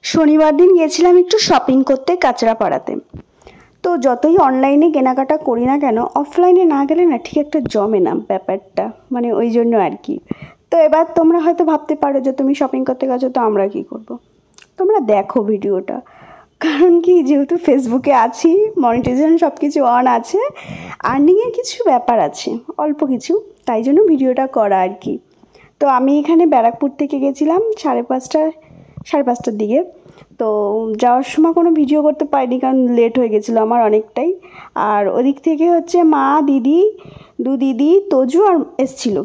শনিবার দিন গিয়েছিলাম একটু শপিং করতে কাঁচরাপাড়াতে। তো যতই অনলাইনে কেনাকাটা করি না কেন, অফলাইনে না গেলে না ঠিক একটা জমে না ব্যাপারটা, মানে ওই জন্য আর কি। তো এবার তোমরা হয়তো ভাবতে পারো যে তুমি শপিং করতে গেছো, তো আমরা কি করব। তোমরা দেখো ভিডিওটা, কারণ কি যেহেতু ফেসবুকে আছি, মনিটাইজেশন সব কিছু অন আছে, আর্নিংয়ের কিছু ব্যাপার আছে অল্প কিছু, তাই জন্য ভিডিওটা করা আর কি। তো আমি এখানে ব্যারাকপুর থেকে গেছিলাম 5:30টার দিকে। তো যাওয়ার সময় কোনো ভিডিও করতে পারিনি, কারণ লেট হয়ে গেছিলো আমার অনেকটাই। আর ওদিক থেকে হচ্ছে মা, দিদি, দিদি, তোজু আর এসছিলো।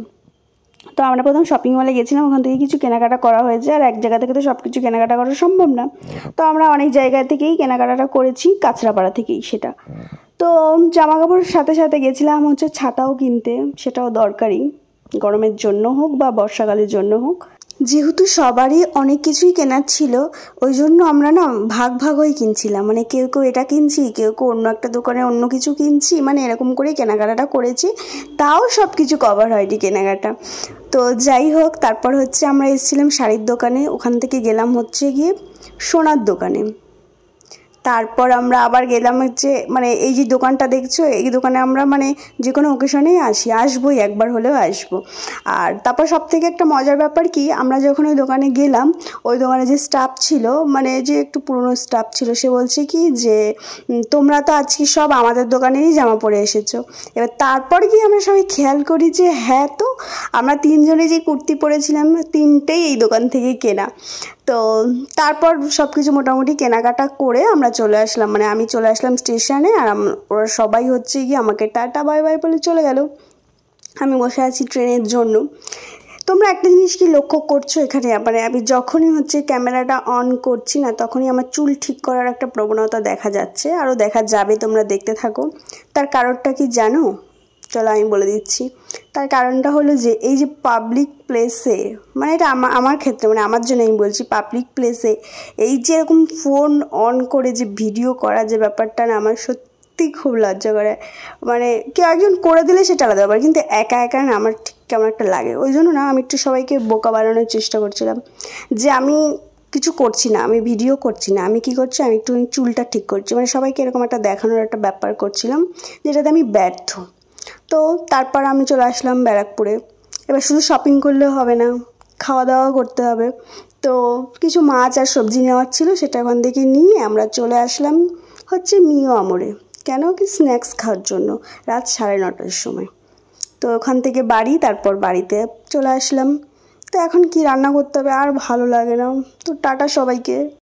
তো আমরা প্রথম শপিং মলে গেছিলাম, ওখান থেকে কিছু কেনাকাটা করা হয়েছে। আর এক জায়গা থেকে তো সব কিছু কেনাকাটা করা সম্ভব না, তো আমরা অনেক জায়গা থেকেই কেনাকাটাটা করেছি, কাঁচরাপাড়া থেকেই সেটা। তো জামা কাপড়ের সাথে সাথে গেছিলাম হচ্ছে ছাতাও কিনতে, সেটাও দরকারি, গরমের জন্য হোক বা বর্ষাকালের জন্য হোক। যেহেতু সবারই অনেক কিছুই কেনার ছিল, ওই জন্য আমরা না ভাগ ভাগ হয়ে কিনছিলাম, মানে কেউ কেউ এটা কিনছি, কেউ কেউ অন্য একটা দোকানে অন্য কিছু কিনছি, মানে এরকম করেই কেনাকাটাটা করেছি। তাও সব কিছু কভার হয়নি কেনাকাটা। তো যাই হোক, তারপর হচ্ছে আমরা এসেছিলাম শাড়ির দোকানে, ওখান থেকে গেলাম হচ্ছে গিয়ে সোনার দোকানে। তারপর আমরা আবার গেলাম হচ্ছে, মানে এই যে দোকানটা দেখছো, এই দোকানে আমরা মানে যে কোনো অকেশনেই আসবোই, একবার হলেও আসবো। আর তারপর সব থেকে একটা মজার ব্যাপার কি, আমরা যখন ওই দোকানে গেলাম, ওই দোকানে যে স্টাফ ছিল, মানে যে একটু পুরনো স্টাফ ছিল, সে বলছে কি যে তোমরা তো আজকে সব আমাদের দোকানেরই জামা পরে এসেছো। এবার তারপর কি আমরা সবাই খেয়াল করি যে হ্যাঁ, তো আমরা তিনজনে যে কুর্তি পরেছিলাম, তিনটেই এই দোকান থেকে কেনা। তো তারপর সব কিছু মোটামুটি কেনাকাটা করে আমরা চলে আসলাম, মানে আমি চলে আসলাম স্টেশনে। আর ওরা সবাই হচ্ছে গিয়ে আমাকে টাটা বাই বাই বলে চলে গেল, আমি বসে আছি ট্রেনের জন্য। তোমরা একটা জিনিস কি লক্ষ্য করছো এখানে, মানে আমি যখনই হচ্ছে ক্যামেরাটা অন করছি না, তখনই আমার চুল ঠিক করার একটা প্রবণতা দেখা যাচ্ছে, আরও দেখা যাবে, তোমরা দেখতে থাকো। তার কারণটা কি জানো? চলো আমি বলে দিচ্ছি। তার কারণটা হলো যে এই যে পাবলিক প্লেসে, মানে এটা আমার ক্ষেত্রে, মানে আমার জন্য আমি বলছি, পাবলিক প্লেসে এই যে এরকম ফোন অন করে যে ভিডিও করা, যে ব্যাপারটা না আমার সত্যি খুব লজ্জা করে। মানে কেউ একজন করে দিলে সেটা আলাদা ব্যাপার, কিন্তু একা একা না আমার ঠিক কেমন একটা লাগে। ওই জন্য না আমি একটু সবাইকে বোকা বানানোর চেষ্টা করছিলাম যে আমি কিছু করছি না, আমি ভিডিও করছি না, আমি কি করছি, আমি একটু চুলটা ঠিক করছি, মানে সবাইকে এরকম একটা দেখানোর একটা ব্যাপার করছিলাম, যেটাতে আমি ব্যর্থ। তো তারপর আমি চলে আসলাম ব্যারাকপুরে। এবার শুধু শপিং করলেও হবে না, খাওয়া দাওয়া করতে হবে। তো কিছু মাছ আর সবজি নেওয়ার ছিল, সেটা ওখান থেকে নিয়ে আমরা চলে আসলাম হচ্ছে মিও আমরে। কেন কি, স্ন্যাক্স খাওয়ার জন্য, রাত 9:30টার সময়। তো ওখান থেকে বাড়ি, তারপর বাড়িতে চলে আসলাম। তো এখন কি রান্না করতে হবে আর ভালো লাগে না। তো টাটা সবাইকে।